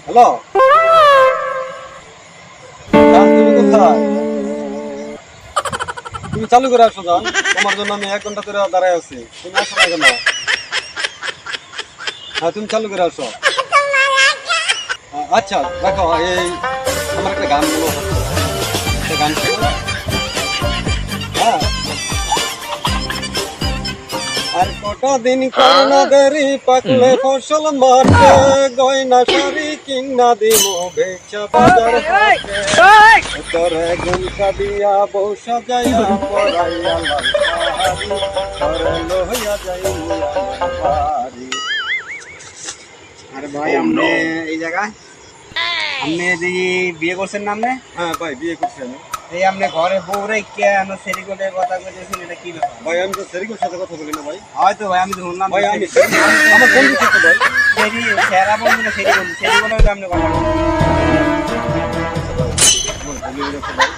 Hello, তুমি কোথায়? তুমি চালু করে আসো যান, তোমার জন্য আমি 1 ঘন্টা ধরে দাঁড়ায় আছি, তুমি আসো না কেন? হ্যাঁ, তুমি চালু করে আসো। আচ্ছা দেখো, এই আমার একটা গান মনে হচ্ছে, একটা গান ছিল। হ্যাঁ, আর কটা দিন করোনা দেরি, পাকলে ফসল মাঠে, গয়না শাড়ি কিনা দিব বেচা বাজার হাটে। তোরে গুলকা দিয়া বউ সাজাইয়া পরাইয়া লাল শাড়ি, তোরে লইয়া যাইয়া বাড়ি। আরে ভাই আপনি এই জায়গায় আপনি যে বিয়ে করছেন না আপনি? হ্যাঁ ভাই, বিয়ে করছি আমি। এই আপনি ঘরে বউ রেখে আমরা সেরি করে কথা কইতেছেন, এটা কি ব্যাপার? ভাই আমি তো সেরিকুর সাথে কথা বলি না ভাই। হয়তো ভাই আমি তো শুনলাম ভাই আমি আমার বন্ধু সাথে ভাই। সেরি সেরা বন্ধু না সেরি বন্ধু, সেরি বলে তো আপনি কথা বলছেন। আমার ভুলে গেছে ভাই।